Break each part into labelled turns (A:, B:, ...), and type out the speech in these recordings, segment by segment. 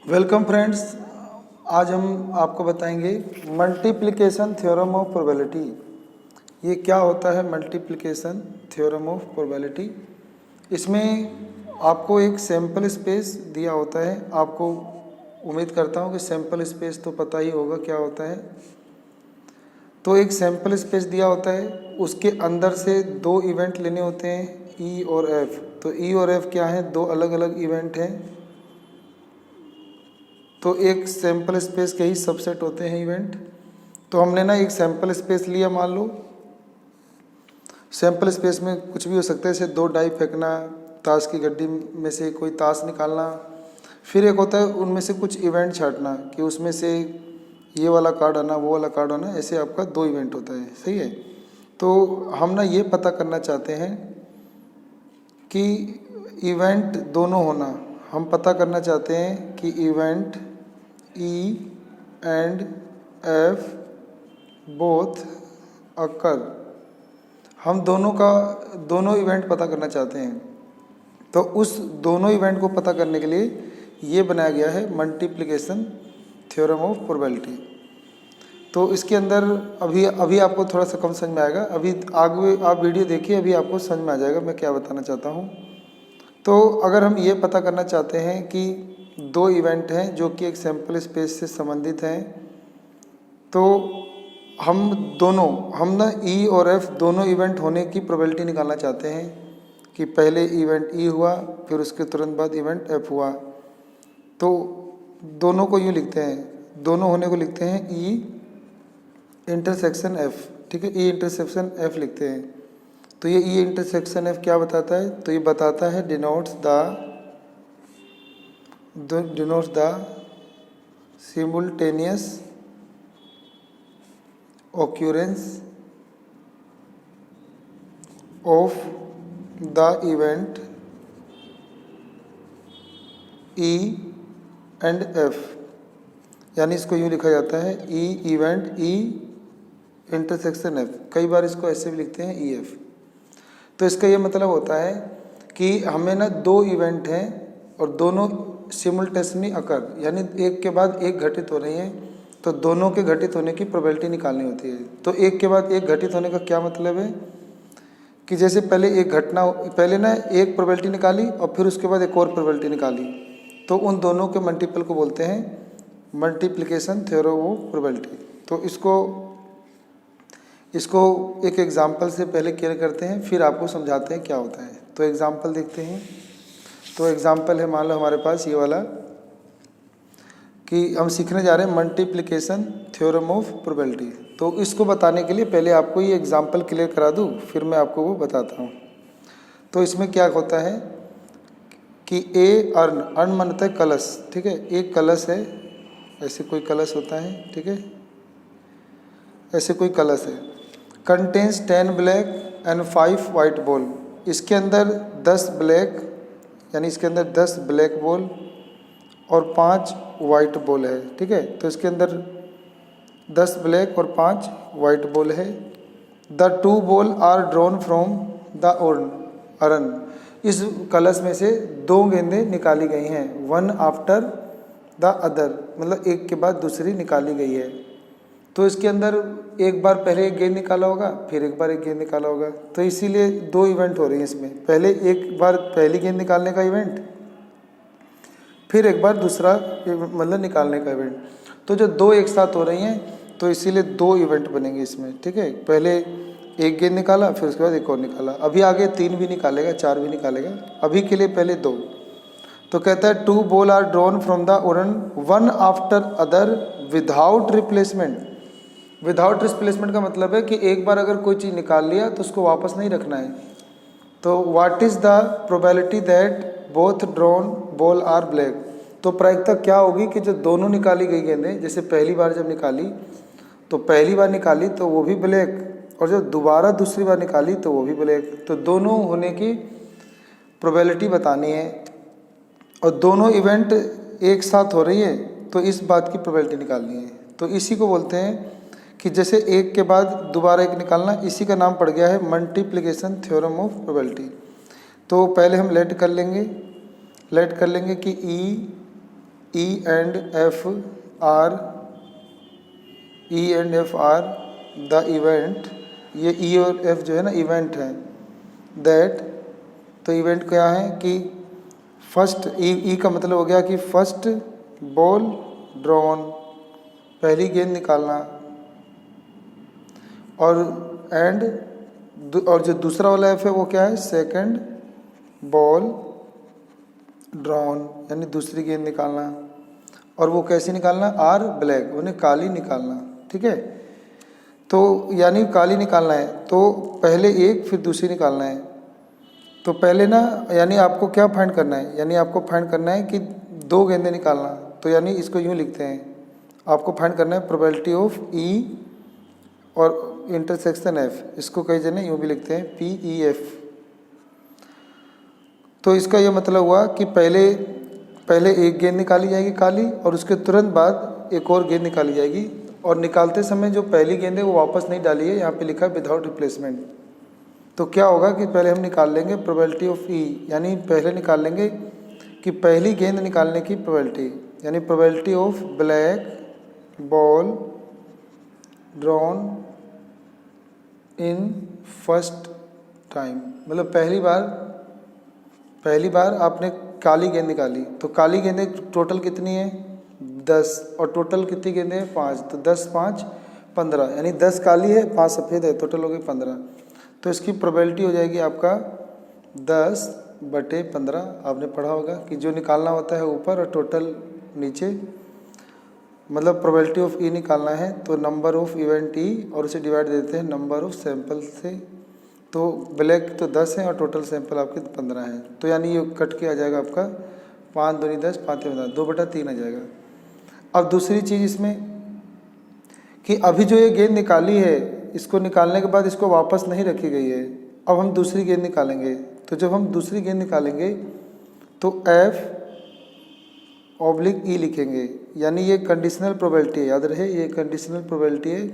A: Welcome friends. आज हम आपको बताएंगे मल्टीप्लिकेशन थ्योरम ऑफ प्रोबेबिलिटी। ये क्या होता है मल्टीप्लिकेशन थ्योरम ऑफ प्रोबेबिलिटी? इसमें आपको एक सैंपल स्पेस दिया होता है। आपको उम्मीद करता हूँ कि सैंपल स्पेस तो पता ही होगा क्या होता है। तो एक सैंपल स्पेस दिया होता है, उसके अंदर से दो इवेंट लेने होते हैं, ई और एफ। तो ई और एफ क्या है? दो अलग अलग इवेंट हैं। तो एक सैंपल स्पेस के ही सबसेट होते हैं इवेंट। तो हमने ना एक सैंपल स्पेस लिया, मान लो सैंपल स्पेस में कुछ भी हो सकता है, जैसे दो डाई फेंकना, ताश की गड्डी में से कोई ताश निकालना। फिर एक होता है उनमें से कुछ इवेंट छांटना कि उसमें से ये वाला कार्ड आना, वो वाला कार्ड आना, ऐसे आपका दो इवेंट होता है। सही है। तो हम ना ये पता करना चाहते हैं कि इवेंट दोनों होना, हम पता करना चाहते हैं कि event E and F both occur, हम दोनों इवेंट पता करना चाहते हैं। तो उस दोनों इवेंट को पता करने के लिए ये बनाया गया है मल्टीप्लिकेशन थ्योरम ऑफ प्रोबेबिलिटी। तो इसके अंदर अभी आपको थोड़ा सा कम समझ में आएगा। अभी आगे आप वीडियो देखिए, अभी आपको समझ में आ जाएगा मैं क्या बताना चाहता हूँ। तो अगर हम ये पता करना चाहते हैं कि दो इवेंट हैं जो कि एक सैंपल स्पेस से संबंधित हैं, तो हम ना ई और एफ दोनों इवेंट होने की प्रोबेबिलिटी निकालना चाहते हैं कि पहले इवेंट ई हुआ, फिर उसके तुरंत बाद इवेंट एफ हुआ। तो दोनों को यूँ लिखते हैं, दोनों होने को लिखते हैं ई इंटरसेक्शन एफ। ठीक है, ई इंटरसेक्शन एफ लिखते हैं। तो ये ई इंटरसेक्शन एफ क्या बताता है? तो ये बताता है denotes the simultaneous occurrence of the event E and F। यानी इसको यूँ लिखा जाता है ई इवेंट ई इंटरसेक्शन एफ। कई बार इसको ऐसे भी लिखते हैं ई एफ। तो इसका ये मतलब होता है कि हमें ना दो इवेंट हैं और दोनों सिमुल्टेसली अकर, यानी एक के बाद एक घटित हो रही हैं। तो दोनों के घटित होने की प्रोबेबिलिटी निकालनी होती है। तो एक के बाद एक घटित होने का क्या मतलब है कि जैसे पहले ना एक प्रोबेबिलिटी निकाली और फिर उसके बाद एक और प्रोबेबिलिटी निकाली, तो उन दोनों के मल्टीपल को बोलते हैं मल्टीप्लिकेशन थ्योरम ऑफ प्रोबेबिलिटी। तो इसको एक एग्जाम्पल से पहले क्लियर करते हैं, फिर आपको समझाते हैं क्या होता है। तो एग्जाम्पल देखते हैं। तो एग्जाम्पल है, मान लो हमारे पास ये वाला कि हम सीखने जा रहे हैं मल्टीप्लिकेशन थ्योरम ऑफ प्रोबेबिलिटी। तो इसको बताने के लिए पहले आपको ये एग्जाम्पल क्लियर करा दूँ, फिर मैं आपको वो बताता हूँ। तो इसमें क्या होता है कि ए अर्न मानता है कलश। ठीक है, एक कलश है, ऐसे कोई कलश होता है। ठीक है, ऐसे कोई कलश है, contains 10 black and 5 white ball. इसके अंदर 10 ब्लैक, यानी इसके अंदर 10 ब्लैक बॉल और 5 वाइट बॉल है। ठीक है, तो इसके अंदर 10 ब्लैक और 5 वाइट बॉल है। The 2 ball are drawn from the urn. इस कलश में से दो गेंदें निकाली गई हैं, वन आफ्टर द अदर, मतलब एक के बाद दूसरी निकाली गई है। तो इसके अंदर एक बार पहले एक गेंद निकाला होगा, फिर एक बार एक गेंद निकाला होगा। तो इसीलिए दो इवेंट हो रही हैं इसमें, पहले एक बार पहली गेंद निकालने का इवेंट, फिर एक बार दूसरा मतलब निकालने का इवेंट। तो जो दो एक साथ हो रही हैं, तो इसीलिए दो इवेंट बनेंगे इसमें। ठीक है, पहले एक गेंद निकाला, फिर उसके बाद एक और निकाला, अभी आगे 3 भी निकालेगा, 4 भी निकालेगा, अभी के लिए पहले 2। तो कहता है 2 ball are drawn from the urn one after other without replacement. Without replacement का मतलब है कि एक बार अगर कोई चीज़ निकाल लिया तो उसको वापस नहीं रखना है। तो what is the probability that both drawn ball are black. तो प्रायिकता क्या होगी कि जो दोनों निकाली गई गेंदें, जैसे पहली बार जब निकाली तो पहली बार निकाली तो वो भी ब्लैक, और जब दोबारा दूसरी बार निकाली तो वो भी ब्लैक। तो दोनों होने की प्रोबेबिलिटी बतानी है और दोनों इवेंट एक साथ हो रही है, तो इस बात की प्रोबेबिलिटी निकालनी है। तो इसी को बोलते हैं कि जैसे एक के बाद दोबारा एक निकालना, इसी का नाम पड़ गया है मल्टीप्लिकेशन थ्योरम ऑफ प्रोबेबिलिटी। तो पहले हम लेट कर लेंगे कि E E and F are the event, ये ई और एफ जो है ना इवेंट है, दैट, तो इवेंट क्या है कि फर्स्ट, ई का मतलब हो गया कि फर्स्ट बॉल ड्रॉन, पहली गेंद निकालना, और और जो दूसरा वाला एफ है वो क्या है, सेकंड बॉल ड्रॉन, यानी दूसरी गेंद निकालना। और वो कैसे निकालना, आर ब्लैक, उन्हें काली निकालना, ठीक है। तो यानी काली निकालना है तो पहले एक फिर दूसरी निकालना है। तो पहले ना यानी आपको क्या फाइंड करना है, यानी आपको फाइंड करना है कि दो गेंदें निकालना, तो यानी इसको यूँ लिखते हैं, आपको फाइंड करना है प्रोबेबिलिटी ऑफ ई और इंटरसेक्शन एफ, इसको कई जने यूँ भी लिखते हैं PEF। तो इसका ये मतलब हुआ कि पहले एक गेंद निकाली जाएगी काली और उसके तुरंत बाद एक और गेंद निकाली जाएगी, और निकालते समय जो पहली गेंद है वो वापस नहीं डाली है, यहाँ पे लिखा है विदाउट रिप्लेसमेंट। तो क्या होगा कि पहले हम निकाल लेंगे प्रोबेबिलिटी ऑफ ई, यानी पहले निकाल लेंगे कि पहली गेंद निकालने की प्रोबेबिलिटी, यानी probability of black ball drawn in first time, मतलब पहली बार आपने काली गेंद निकाली, तो काली गेंदें टोटल कितनी है 10, और टोटल कितनी गेंदें हैं 5, तो 10 5 15, यानी 10 काली है 5 सफ़ेद है, टोटल हो गई 15। तो इसकी प्रोबेबिलिटी हो जाएगी आपका 10/15। आपने पढ़ा होगा कि जो निकालना होता है ऊपर और टोटल नीचे, मतलब प्रोबेबिलिटी ऑफ ई निकालना है तो नंबर ऑफ इवेंट ई और उसे डिवाइड देते हैं नंबर ऑफ सैंपल से। तो ब्लैक तो 10 है और टोटल सैंपल आपके 15 हैं, तो यानी ये कट के आ जाएगा आपका 5 दूनी 10 5 15, 2/3 आ जाएगा। अब दूसरी चीज़ इसमें कि अभी जो ये गेंद निकाली है, इसको निकालने के बाद इसको वापस नहीं रखी गई है, अब हम दूसरी गेंद निकालेंगे। तो जब हम दूसरी गेंद निकालेंगे तो F/E लिखेंगे, यानी ये कंडीशनल प्रोबेबिलिटी है, याद रहे ये कंडीशनल प्रोबेबिलिटी है।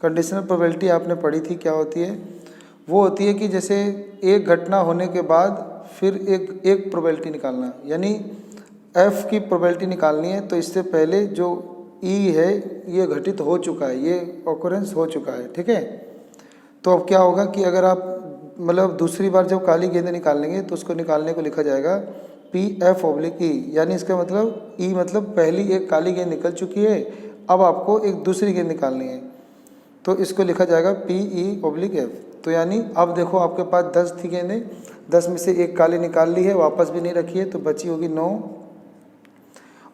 A: कंडीशनल प्रोबेबिलिटी आपने पढ़ी थी, क्या होती है, वो होती है कि जैसे एक घटना होने के बाद फिर एक प्रोबेबिलिटी निकालना, यानी F की प्रोबेबिलिटी निकालनी है तो इससे पहले जो E है ये घटित हो चुका है, ये ऑकरेंस हो चुका है, ठीक है। तो अब क्या होगा कि अगर आप मतलब दूसरी बार जब काली गेंदें निकालेंगे तो उसको निकालने को लिखा जाएगा PF/E, यानी इसका मतलब E मतलब पहली एक काली गेंद निकल चुकी है, अब आपको एक दूसरी गेंद निकालनी है, तो इसको लिखा जाएगा PE/F। तो यानी अब देखो आपके पास 10 थी गेंदें, 10 में से एक काली निकाल ली है, वापस भी नहीं रखी है, तो बची होगी 9,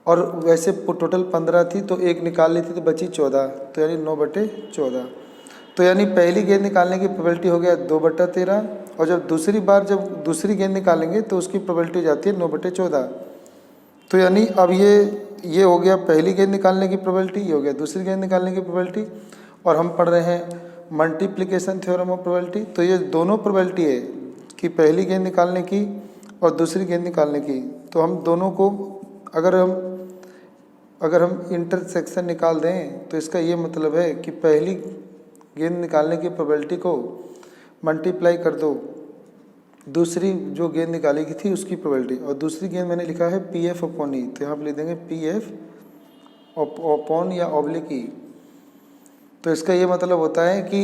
A: और वैसे टोटल 15 थी तो एक निकाल ली थी तो बची 14, तो यानी 9/14। तो यानी पहली गेंद निकालने की प्रोबेबिलिटी हो गया 2/13, और जब दूसरी गेंद निकालेंगे तो उसकी प्रोबेबिलिटी हो जाती है 9/14। तो यानी अब ये हो गया पहली गेंद निकालने की प्रोबेबिलिटी, ये हो गया दूसरी गेंद निकालने की प्रोबेबिलिटी, और हम पढ़ रहे हैं मल्टीप्लिकेशन थ्योरम ऑफ प्रोबेबिलिटी। तो ये दोनों प्रोबेबिलिटी है कि पहली गेंद निकालने की और दूसरी गेंद निकालने की, तो हम दोनों को अगर हम इंटरसेक्शन निकाल दें तो इसका ये मतलब है कि पहली गेंद निकालने की प्रोबेबिलिटी को मल्टीप्लाई कर दो दूसरी जो गेंद निकाली की थी उसकी प्रोबेबिलिटी, और दूसरी गेंद मैंने लिखा है PF/E, तो यहाँ पर लिख देंगे PF/ या /E। तो इसका ये मतलब होता है कि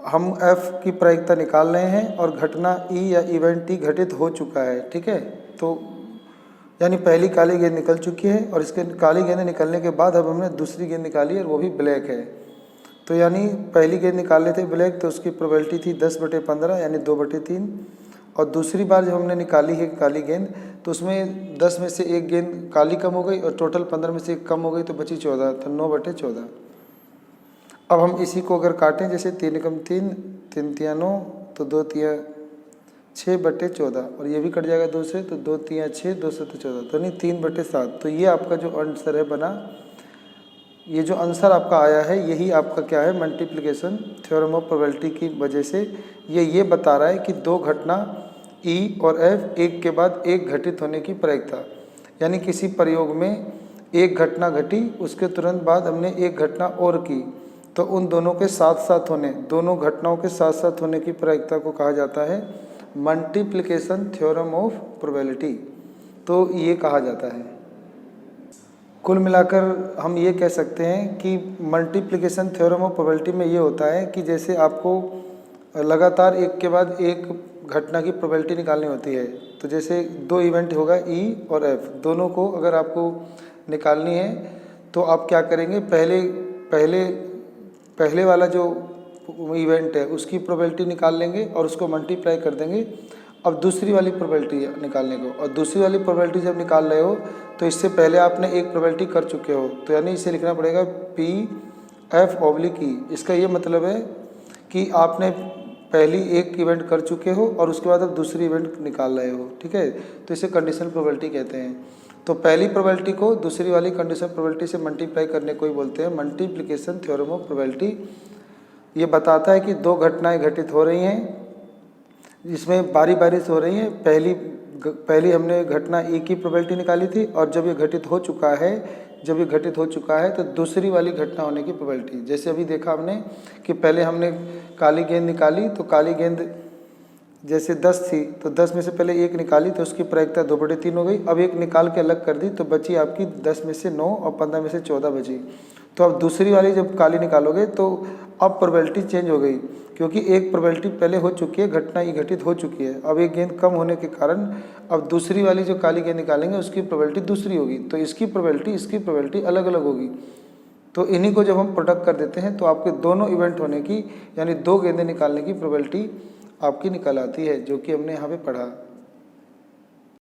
A: हम F की प्रायिकता निकाल रहे हैं और घटना E या इवेंट E घटित हो चुका है, ठीक है। तो यानी पहली काली गेंद निकल चुकी है और इसके काली गेंद निकलने के बाद अब हमने दूसरी गेंद निकाली और वो भी ब्लैक है। तो यानी पहली गेंद निकाले थे ब्लैक तो उसकी प्रोबेबिलिटी थी 10/15 यानी 2/3, और दूसरी बार जब हमने निकाली है काली गेंद तो उसमें 10 में से एक गेंद काली कम हो गई और टोटल 15 में से एक कम हो गई तो बची 14, तो 9/14। अब हम इसी को अगर काटें जैसे 3 एकम 3, 3 तिया 9, तो 2 तिया 6/14, और ये भी कट जाएगा 2 से, तो 2 तिया 6, 2 से तो 14, तो नहीं 3/7। तो ये आपका जो आंसर है बना, ये जो आंसर आपका आया है यही आपका क्या है, मल्टीप्लिकेशन थ्योरम ऑफ प्रोबेबिलिटी की वजह से ये बता रहा है कि दो घटना E और F एक के बाद एक घटित होने की प्रायिकता, यानी किसी प्रयोग में एक घटना घटी उसके तुरंत बाद हमने एक घटना और की, तो उन दोनों के साथ साथ होने, दोनों घटनाओं के साथ साथ होने की प्रायिकता को कहा जाता है मल्टीप्लिकेशन थ्योरम ऑफ प्रोबेबिलिटी। तो ये कहा जाता है। कुल मिलाकर हम ये कह सकते हैं कि मल्टीप्लिकेशन थ्योरम ऑफ प्रोबेबिलिटी में ये होता है कि जैसे आपको लगातार एक के बाद एक घटना की प्रोबेबिलिटी निकालनी होती है। तो जैसे दो इवेंट होगा ई और एफ, दोनों को अगर आपको निकालनी है तो आप क्या करेंगे, पहले वाला जो इवेंट है उसकी प्रोबेबिलिटी निकाल लेंगे और उसको मल्टीप्लाई कर देंगे अब दूसरी वाली प्रोबेबिलिटी निकालने को। और दूसरी वाली प्रोबेबिलिटी जब निकाल रहे हो तो इससे पहले आपने एक प्रोबेबिलिटी कर चुके हो, तो यानी इसे लिखना पड़ेगा पी एफ ऑब्लिक ई। इसका ये मतलब है कि आपने पहली एक इवेंट कर चुके हो और उसके बाद अब दूसरी इवेंट निकाल रहे हो, ठीक है। तो इसे कंडीशनल प्रोबेबिलिटी कहते हैं। तो पहली प्रोबेबिलिटी को दूसरी वाली कंडीशनल प्रोबेबिलिटी से मल्टीप्लाई करने को ही बोलते हैं मल्टीप्लिकेशन थ्योरम ऑफ प्रोबेबिलिटी। ये बताता है कि दो घटनाएं घटित हो रही हैं जिसमें बारी बारी से हो रही हैं। पहली हमने घटना ए की प्रोबेबिलिटी निकाली थी और जब ये घटित हो चुका है तो दूसरी वाली घटना होने की प्रोबेबिलिटी। जैसे अभी देखा हमने कि पहले हमने काली गेंद निकाली, तो काली गेंद जैसे 10 थी तो 10 में से पहले एक निकाली तो उसकी प्रायिकता 2/3 हो गई। अब एक निकाल के अलग कर दी तो बची आपकी 10 में से 9 और 15 में से 14 बची। तो अब दूसरी वाली जब काली निकालोगे तो अब प्रोबेबिलिटी चेंज हो गई, क्योंकि एक प्रोबेबिलिटी पहले हो चुकी है, घटना ये घटित हो चुकी है। अब एक गेंद कम होने के कारण अब दूसरी वाली जो काली गेंद निकालेंगे उसकी प्रोबेबिलिटी दूसरी होगी, तो इसकी प्रोबेबिलिटी अलग अलग होगी। तो इन्हीं को जब हम प्रोडक्ट कर देते हैं तो आपके दोनों इवेंट होने की यानी दो गेंदें निकालने की प्रोबेबिलिटी आपकी निकल आती है, जो कि हमने यहाँ पे पढ़ा।